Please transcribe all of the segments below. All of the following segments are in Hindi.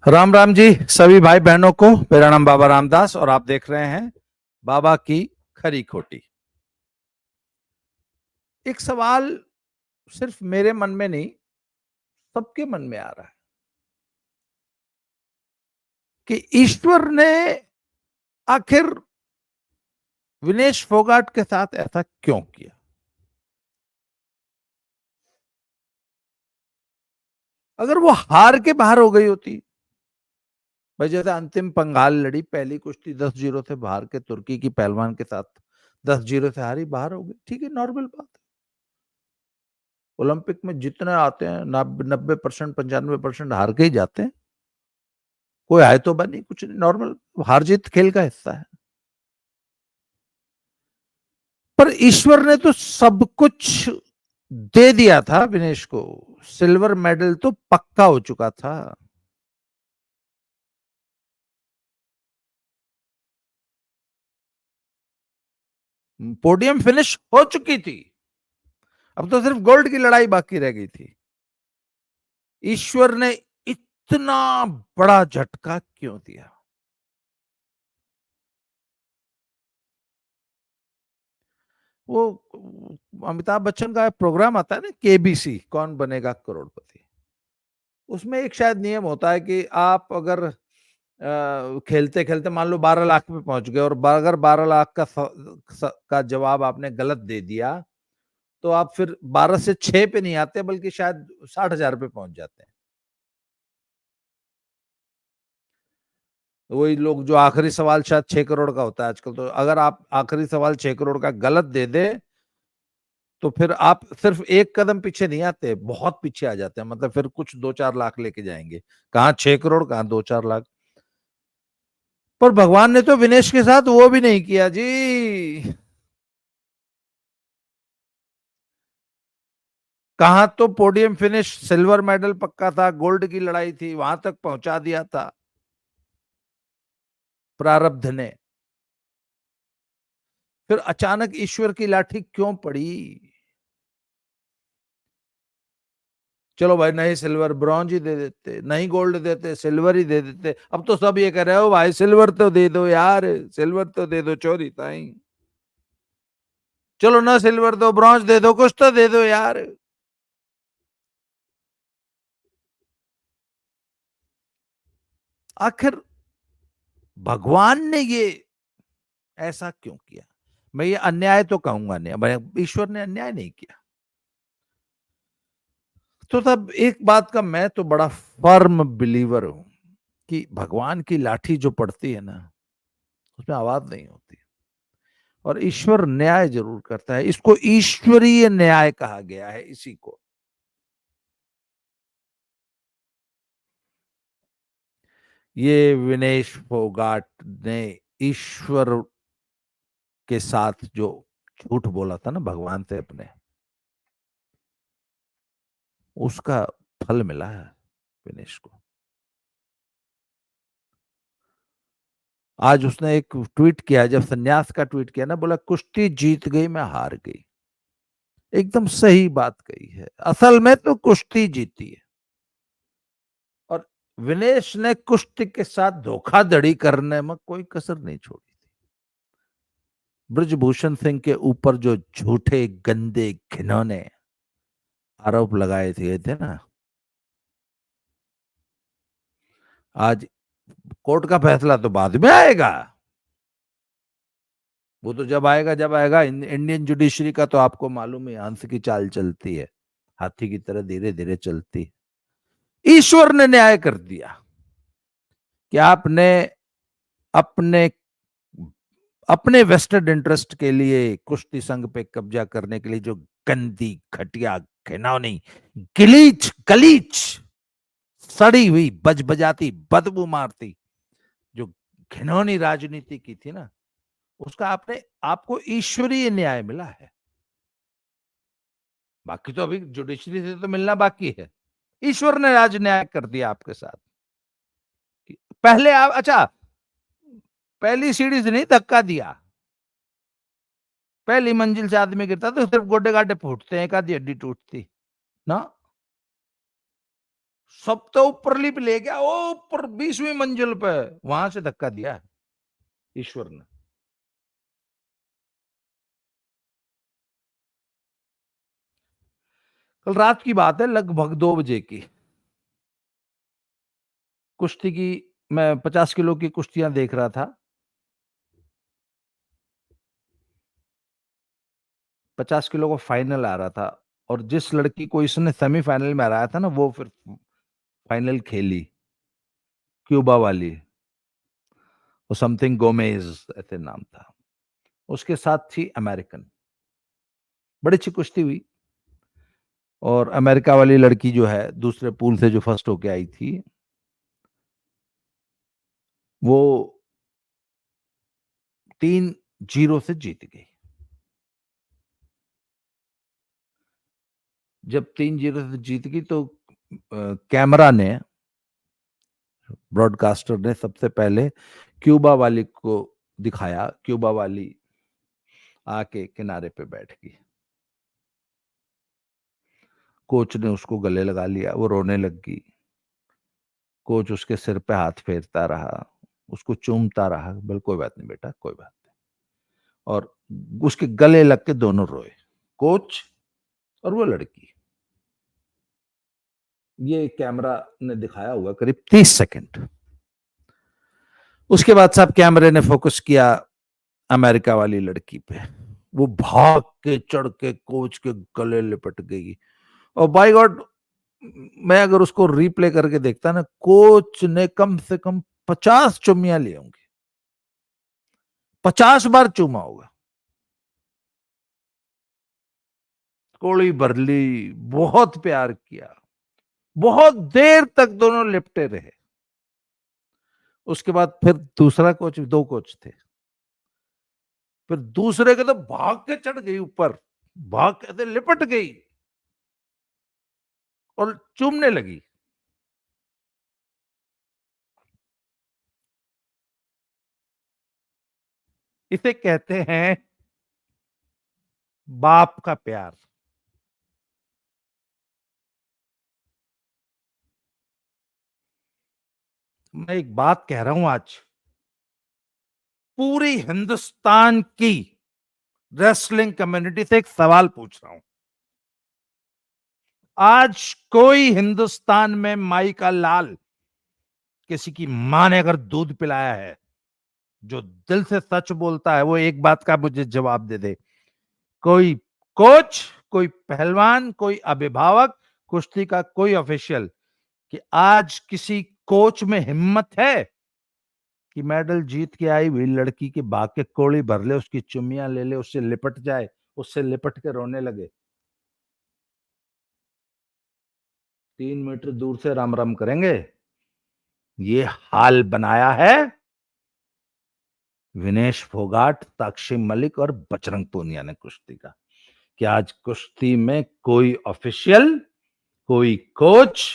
राम राम जी सभी भाई बहनों को। मेरा नाम बाबा रामदास और आप देख रहे हैं बाबा की खरी खोटी। एक सवाल सिर्फ मेरे मन में नहीं, सबके मन में आ रहा है कि ईश्वर ने आखिर विनेश फोगाट के साथ ऐसा क्यों किया। अगर वो हार के बाहर हो गई होती, भाई जैसे अंतिम पंगाल लड़ी, पहली कुश्ती 10-0 से बाहर के तुर्की की पहलवान के साथ 10-0 से हारी, बाहर हो गई, ठीक है, नॉर्मल बात है। ओलंपिक में जितने आते हैं 90%, 95% हार के ही जाते हैं। कोई आए तो बनी, कुछ नहीं, नॉर्मल हार जीत खेल का हिस्सा है। पर ईश्वर ने तो सब कुछ दे दिया था विनेश को। सिल्वर मेडल तो पक्का हो चुका था। पोडियम फिनिश हो चुकी थी, अब तो सिर्फ गोल्ड की लड़ाई बाकी रह गई थी। ईश्वर ने इतना बड़ा झटका क्यों दिया। वो अमिताभ बच्चन का प्रोग्राम आता है ना, केबीसी, कौन बनेगा करोड़पति। उसमें एक शायद नियम होता है कि आप अगर खेलते खेलते मान लो 12 लाख पे पहुंच गए और अगर 12 लाख का जवाब आपने गलत दे दिया, तो आप फिर 12 से 6 पे नहीं आते, बल्कि शायद 60,000 पे पहुंच जाते हैं। वही लोग जो आखिरी सवाल शायद 6 करोड़ का होता है आजकल, तो अगर आप आखिरी सवाल 6 करोड़ का गलत दे दे, तो फिर आप सिर्फ एक कदम पीछे नहीं आते, बहुत पीछे आ जाते हैं। मतलब फिर कुछ 2-4 लाख लेके जाएंगे, कहां 6 करोड़, कहां 2-4 लाख। पर भगवान ने तो विनेश के साथ वो भी नहीं किया जी। कहां तो पोडियम फिनिश, सिल्वर मेडल पक्का था, गोल्ड की लड़ाई थी, वहां तक पहुंचा दिया था प्रारब्ध ने। फिर अचानक ईश्वर की लाठी क्यों पड़ी। चलो भाई, नहीं सिल्वर, ब्रॉन्ज ही दे देते, नहीं गोल्ड देते, सिल्वर ही दे देते। अब तो सब ये कह रहे हो भाई सिल्वर तो दे दो यार, सिल्वर तो दे दो चोरी ताई। चलो ना सिल्वर दो, ब्रॉन्ज दे दो, कुछ तो दे दो यार। आखिर भगवान ने ये ऐसा क्यों किया। मैं ये अन्याय तो कहूंगा नहीं, मैं ईश्वर ने अन्याय नहीं किया। तो तब एक बात का मैं तो बड़ा फर्म बिलीवर हूं कि भगवान की लाठी जो पड़ती है ना, उसमें आवाज नहीं होती। और ईश्वर न्याय जरूर करता है, इसको ईश्वरीय न्याय कहा गया है इसी को। ये विनेश फोगाट ने ईश्वर के साथ जो झूठ बोला था ना भगवान से अपने, उसका फल मिला है विनेश को। आज उसने एक ट्वीट किया, जब सन्यास का ट्वीट किया ना, बोला कुश्ती जीत गई, मैं हार गई। एकदम सही बात कही है, असल में तो कुश्ती जीती है। और विनेश ने कुश्ती के साथ धोखाधड़ी करने में कोई कसर नहीं छोड़ी। ब्रजभूषण सिंह के ऊपर जो झूठे गंदे घिनौने आरोप लगाए थे ना, आज कोर्ट का फैसला तो बाद में आएगा। वो तो जब आएगा इंडियन जुडिशरी का तो आपको मालूम है, हंस की चाल चलती है, हाथी की तरह धीरे धीरे चलती है। ईश्वर ने न्याय कर दिया कि आपने अपने अपने वेस्टेड इंटरेस्ट के लिए कुश्ती संघ पे कब्जा करने के लिए जो गंदी, घटिया, घिनौनी, गिलीच गलीच, सड़ी हुई, बजबजाती, बदबू मारती जो घिनौनी राजनीति की थी ना, उसका आपको ईश्वरीय न्याय मिला है। बाकी तो अभी जुडिशरी से तो मिलना बाकी है। ईश्वर ने आज न्याय कर दिया आपके साथ। पहले आप, अच्छा, पहली सीढ़ी से नहीं धक्का दिया, पहली मंजिल से आदमी गिरता तो सिर्फ गोड्डे गाड्डे फूटते हैं, एक आधी हड्डी टूटती ना। सब तो ऊपरली पे ले गया, वो ऊपर 20वीं मंजिल पे, वहां से धक्का दिया ईश्वर ने। कल रात की बात है, लगभग 2 बजे की कुश्ती की। मैं 50 किलो की कुश्तियां देख रहा था। 50 किलो का फाइनल आ रहा था, और जिस लड़की को इसने सेमीफाइनल में हराया था ना, वो फिर फाइनल खेली, क्यूबा वाली, वो समथिंग गोमेज ऐसे नाम था। उसके साथ थी अमेरिकन। बड़ी अच्छी कुश्ती हुई। और अमेरिका वाली लड़की जो है, दूसरे पूल से जो फर्स्ट होके आई थी, वो 3-0 से जीत गई। जब 3-0 से जीत गई तो कैमरा ने, ब्रॉडकास्टर ने सबसे पहले क्यूबा वाली को दिखाया। क्यूबा वाली आके किनारे पे बैठ गई। कोच ने उसको गले लगा लिया, वो रोने लग गई। कोच उसके सिर पे हाथ फेरता रहा, उसको चूमता रहा, बोल कोई बात नहीं बेटा, कोई बात नहीं। और उसके गले लग के दोनों रोए, कोच और वो लड़की। ये कैमरा ने दिखाया हुआ करीब 30 सेकंड। उसके बाद साहब कैमरे ने फोकस किया अमेरिका वाली लड़की पे। वो भाग के चढ़ के कोच के गले लिपट गई। और बाय गॉड, मैं अगर उसको रिप्ले करके देखता ना, कोच ने कम से कम 50 चुम्मियां ली होंगी, 50 बार चूमा होगा। कोड़ी भर ली, बहुत प्यार किया, बहुत देर तक दोनों लिपटे रहे। उसके बाद फिर दूसरा कोच, 2 कोच थे, फिर दूसरे के तो भाग के चढ़ गई ऊपर, भाग के लिपट गई और चूमने लगी। इसे कहते हैं बाप का प्यार। मैं एक बात कह रहा हूं आज, पूरी हिंदुस्तान की रेसलिंग कम्युनिटी से एक सवाल पूछ रहा हूं। आज कोई हिंदुस्तान में माई का लाल, किसी की मां ने अगर दूध पिलाया है, जो दिल से सच बोलता है, वो एक बात का मुझे जवाब दे दे। कोई कोच, कोई पहलवान, कोई अभिभावक, कुश्ती का कोई ऑफिशियल, कि आज किसी कोच में हिम्मत है कि मेडल जीत के आई हुई लड़की की भाग के कोड़ी भर ले, उसकी चुम्मियां ले ले, उससे लिपट जाए, उससे लिपट के रोने लगे, 3 मीटर दूर से राम राम करेंगे? ये हाल बनाया है विनेश फोगाट, साक्षी मलिक और बजरंग पूनिया ने कुश्ती का, कि आज कुश्ती में कोई ऑफिशियल, कोई कोच,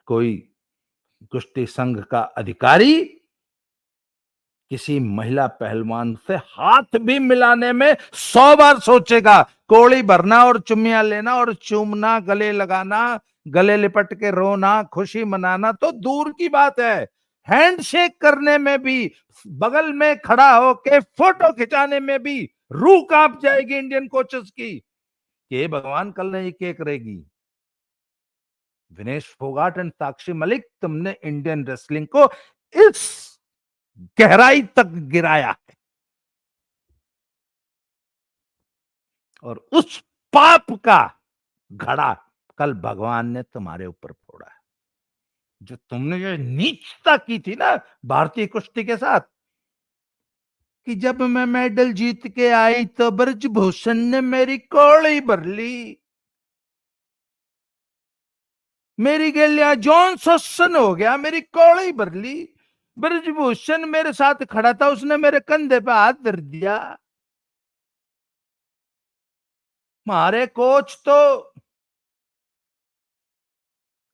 कोई कुश्ती संघ का अधिकारी किसी महिला पहलवान से हाथ भी मिलाने में 100 बार सोचेगा। कोड़ी भरना और चुम्मियां लेना और चूमना, गले लगाना, गले लिपट के रोना, खुशी मनाना तो दूर की बात है, हैंडशेक करने में भी, बगल में खड़ा होके फोटो खिंचाने में भी रूह कांप जाएगी इंडियन कोचेस की कि भगवान कल नहीं क्या करेगी। विनेश फोगाट एंड साक्षी मलिक, तुमने इंडियन रेसलिंग को इस गहराई तक गिराया है, और उस पाप का घड़ा कल भगवान ने तुम्हारे ऊपर फोड़ा है। जो तुमने जो नीचता की थी ना भारतीय कुश्ती के साथ, कि जब मैं मेडल जीत के आई तो ब्रजभूषण ने मेरी कौड़ी भर ली, मेरी गलिया जॉन सस्सन हो गया, मेरी कौड़ी भर ली। ब्रजभूषण मेरे साथ खड़ा था, उसने मेरे कंधे पे हाथ धर दिया। हमारे कोच तो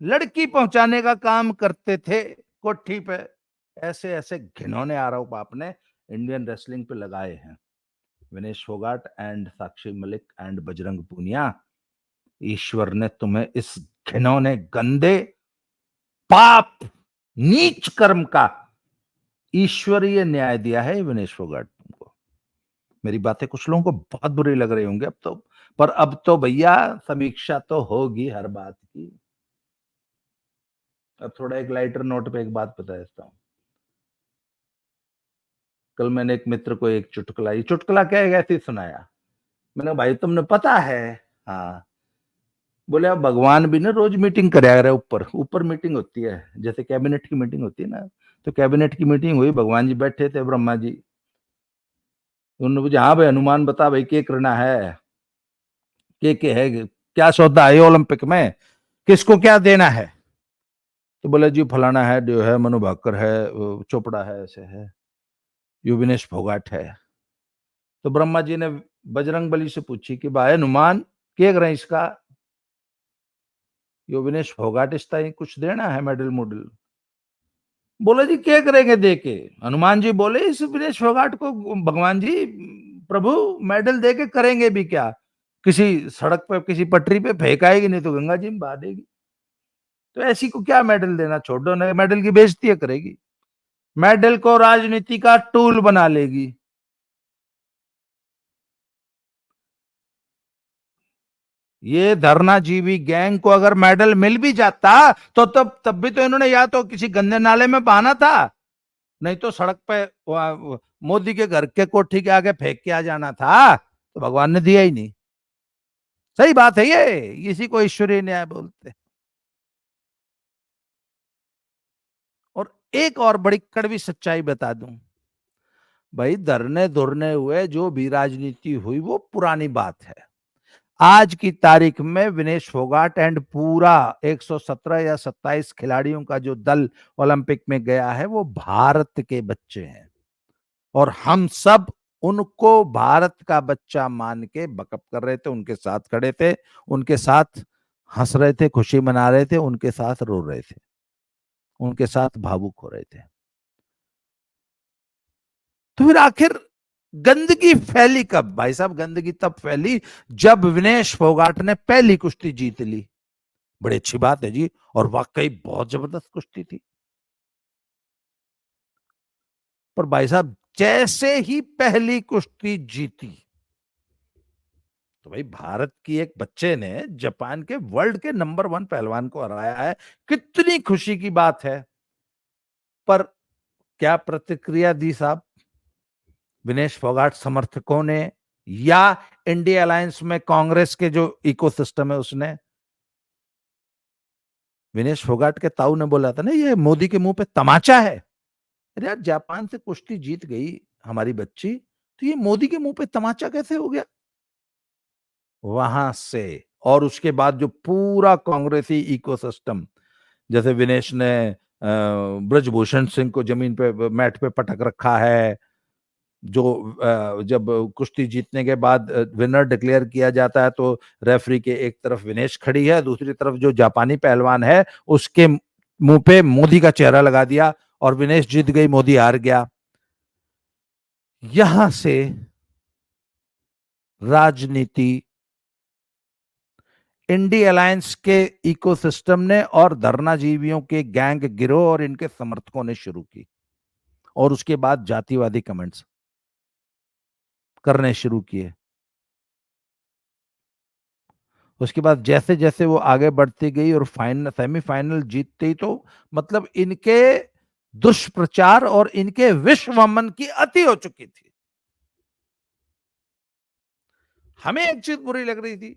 लड़की पहुंचाने का काम करते थे कोठी पे। ऐसे ऐसे घिनौने आरोप आपने इंडियन रेसलिंग पे लगाए हैं। विनेश फोगाट एंड साक्षी मलिक एंड बजरंग पूनिया, ईश्वर ने तुम्हें इस घिनौने, गंदे, पाप, नीच कर्म का ईश्वरीय न्याय दिया है विनेश फोगाट तुमको। मेरी बातें कुछ लोगों को बहुत बुरी लग रही होंगी अब तो, पर अब तो भैया समीक्षा तो होगी हर बात की। अब थोड़ा एक लाइटर नोट पे एक बात बता देता हूँ। कल मैंने एक मित्र को एक चुटकुला, ये चुटकुला क्या है ऐसे ही सुनाया। मैंने कहा, भाई तुमने पता है? हाँ। बोले अब भगवान भी ना रोज मीटिंग कराया रहे, ऊपर ऊपर मीटिंग होती है, जैसे कैबिनेट की मीटिंग होती है ना। तो कैबिनेट की मीटिंग हुई, भगवान जी बैठे थे, ब्रह्मा जी। उन्होंने पूछा, हाँ भाई हनुमान बता भाई क्या करना है, के है, क्या सौदा है ओलंपिक में, किसको क्या देना है? तो बोले जी फलाना है, जो है मनु भाकर है, चोपड़ा है, ऐसे है, युविनेश फोगाट है। तो ब्रह्मा जी ने बजरंग बली से पूछी कि भाई हनुमान क्या करें इसका, युविनेश फोगाट इसका ही कुछ देना है मेडल मुडल। बोले जी क्या करेंगे दे के? हनुमान जी बोले इस विनेश फोगाट को भगवान जी, प्रभु मेडल दे के करेंगे भी क्या? किसी सड़क पे किसी पटरी पे फेंकाएगी, नहीं तो गंगा जी में बहा देगी। तो ऐसी को क्या मेडल देना, छोड़ दो ना, मेडल की बेइज्जती करेगी, मेडल को राजनीति का टूल बना लेगी। ये धरना जीवी गैंग को अगर मेडल मिल भी जाता तो तब भी तो इन्होंने या तो किसी गंदे नाले में बहाना था, नहीं तो सड़क पे मोदी के घर के कोठी के आगे फेंक के आ जाना था। तो भगवान ने दिया ही नहीं। सही बात है, ये इसी को ईश्वरीय न्याय बोलते हैं। और एक और बड़ी कड़वी सच्चाई बता दूं, भाई धरने धुरने हुए, जो भी राजनीति हुई वो पुरानी बात है। आज की तारीख में विनेश फोगाट एंड पूरा 117 या 27 खिलाड़ियों का जो दल ओलंपिक में गया है वो भारत के बच्चे हैं, और हम सब उनको भारत का बच्चा मान के बकअप कर रहे थे, उनके साथ खड़े थे, उनके साथ हंस रहे थे, खुशी मना रहे थे, उनके साथ रो रहे थे, उनके साथ भावुक हो रहे थे। तो फिर आखिर गंदगी फैली कब? भाई साहब गंदगी तब फैली जब विनेश फोगाट ने पहली कुश्ती जीत ली। बड़ी अच्छी बात है जी, और वाकई बहुत जबरदस्त कुश्ती थी। पर भाई साहब जैसे ही पहली कुश्ती जीती, तो भाई भारत की एक बच्चे ने जापान के वर्ल्ड के नंबर 1 पहलवान को हराया है, कितनी खुशी की बात है। पर क्या प्रतिक्रिया दी साहब विनेश फोगाट समर्थकों ने, या इंडिया अलायंस में कांग्रेस के जो इकोसिस्टम है उसने? विनेश फोगाट के ताऊ ने बोला था ना, ये मोदी के मुंह पे तमाचा है। अरे यार, जापान से कुश्ती जीत गई हमारी बच्ची, तो ये मोदी के मुंह पे तमाचा कैसे हो गया? वहां से, और उसके बाद जो पूरा कांग्रेसी इकोसिस्टम, जैसे विनेश ने ब्रजभूषण सिंह को जमीन पे मैट पे पटक रखा है, जो जब कुश्ती जीतने के बाद विनर डिक्लेयर किया जाता है तो रेफरी के एक तरफ विनेश खड़ी है, दूसरी तरफ जो जापानी पहलवान है उसके मुंह पे मोदी का चेहरा लगा दिया, और विनेश जीत गई, मोदी हार गया। यहां से राजनीति इंडी अलायंस के इकोसिस्टम ने और धरनाजीवियों के गैंग गिरोह और इनके समर्थकों ने शुरू की, और उसके बाद जातिवादी कमेंट्स करने शुरू किए। उसके बाद जैसे जैसे वो आगे बढ़ती गई और फाइनल सेमीफाइनल जीतती, तो मतलब इनके दुष्प्रचार और इनके विश्वमन की अति हो चुकी थी। हमें एक चीज बुरी लग रही थी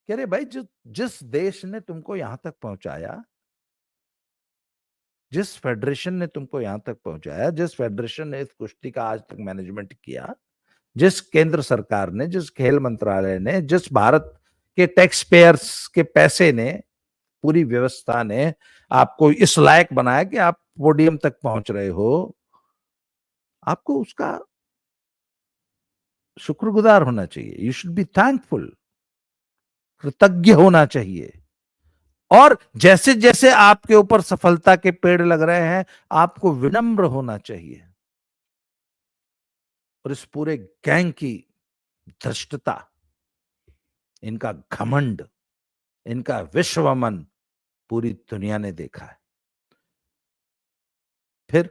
कि अरे भाई, जिस देश ने तुमको यहां तक पहुंचाया, जिस फेडरेशन ने तुमको यहां तक पहुंचाया, जिस फेडरेशन ने इस कुश्ती का आज तक मैनेजमेंट किया, जिस केंद्र सरकार ने, जिस खेल मंत्रालय ने, जिस भारत के टैक्स पेयर्स के पैसे ने, पूरी व्यवस्था ने आपको इस लायक बनाया कि आप पोडियम तक पहुंच रहे हो, आपको उसका शुक्रगुजार होना चाहिए। यू शुड बी थैंकफुल, कृतज्ञ होना चाहिए। और जैसे जैसे आपके ऊपर सफलता के पेड़ लग रहे हैं, आपको विनम्र होना चाहिए। और इस पूरे गैंग की धृष्टता, इनका घमंड, इनका विश्वमन पूरी दुनिया ने देखा है। फिर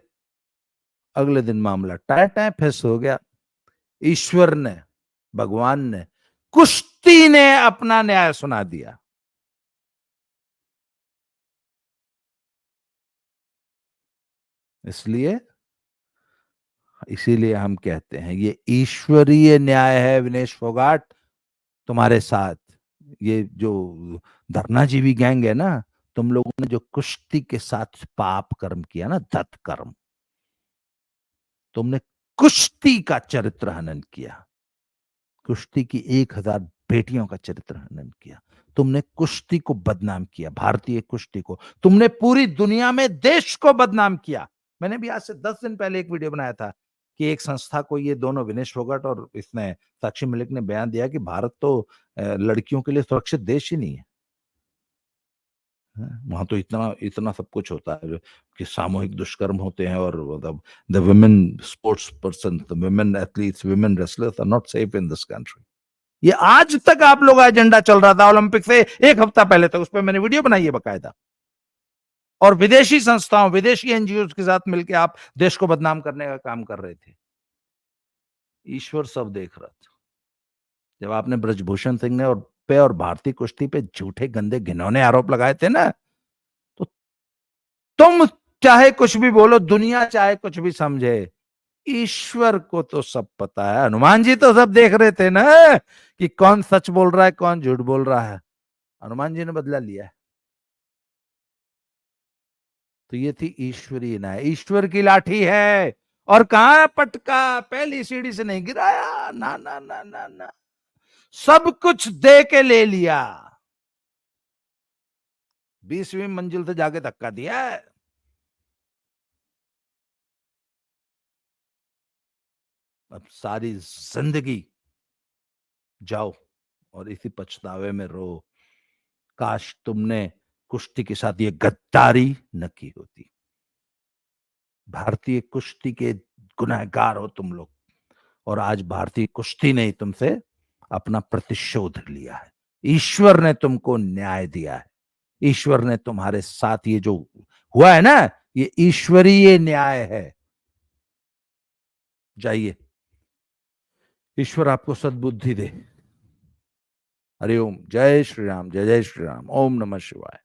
अगले दिन मामला टाय टाय फिस हो गया। ईश्वर ने, भगवान ने, कुश्ती ने अपना न्याय सुना दिया। इसलिए इसीलिए हम कहते हैं ये ईश्वरीय न्याय है विनेश फोगाट तुम्हारे साथ। ये जो धरनाजीवी गैंग है ना, तुम लोगों ने जो कुश्ती के साथ पाप कर्म किया ना, दत्त कर्म, तुमने कुश्ती का चरित्र हनन किया। कुश्ती की 1000 बेटियों का चरित्र हनन किया। तुमने कुश्ती को बदनाम किया, भारतीय कुश्ती को। तुमने पूरी दुनिया में देश को बदनाम किया। मैंने भी आज से 10 दिन पहले एक वीडियो बनाया था कि एक संस्था को ये दोनों विनेश फोगाट और इसने साक्षी मलिक ने बयान दिया कि भारत तो लड़कियों के लिए सुरक्षित देश ही नहीं है। वहां तो इतना इतना सब कुछ होता है कि सामूहिक दुष्कर्म होते हैं और मतलब the women sports person, the women athletes, women wrestlers are not safe in this country. ये आज तक आप लोग एजेंडा चल रहा था ओलंपिक से एक हफ्ता पहले तक, उस पर मैंने वीडियो बनाई है बकायदा। और विदेशी संस्थाओं, विदेशी एनजीओ के साथ मिलकर आप देश को बदनाम करने का काम कर रहे थे। ईश्वर सब देख रहा था। जब आपने ब्रजभूषण सिंह ने और भारतीय कुश्ती पे झूठे गंदे घिनौने आरोप लगाए थे ना, तो तुम चाहे कुछ भी बोलो, दुनिया चाहे कुछ भी समझे, ईश्वर को तो सब पता है। हनुमान जी तो सब देख रहे थे ना कि कौन सच बोल रहा है, कौन झूठ बोल रहा है। हनुमान जी ने बदला लिया है। तो ये थी ईश्वरीय न्याय। ईश्वर की लाठी है और कहां पटका, पहली सीढ़ी से नहीं गिराया, ना ना ना ना ना, सब कुछ दे के ले लिया। 20वीं मंजिल से जाके धक्का दिया है। अब सारी जिंदगी जाओ और इसी पछतावे में रो, काश तुमने कुश्ती के साथ ये गद्दारी न की होती। भारतीय कुश्ती के गुनहगार हो तुम लोग, और आज भारतीय कुश्ती ने तुमसे अपना प्रतिशोध लिया है। ईश्वर ने तुमको न्याय दिया है। ईश्वर ने तुम्हारे साथ ये जो हुआ है ना, ये ईश्वरीय न्याय है। जाइए, ईश्वर आपको सद्बुद्धि दे। हरिओम। जय श्री राम, जय जय श्री राम। ओम नमः शिवाय।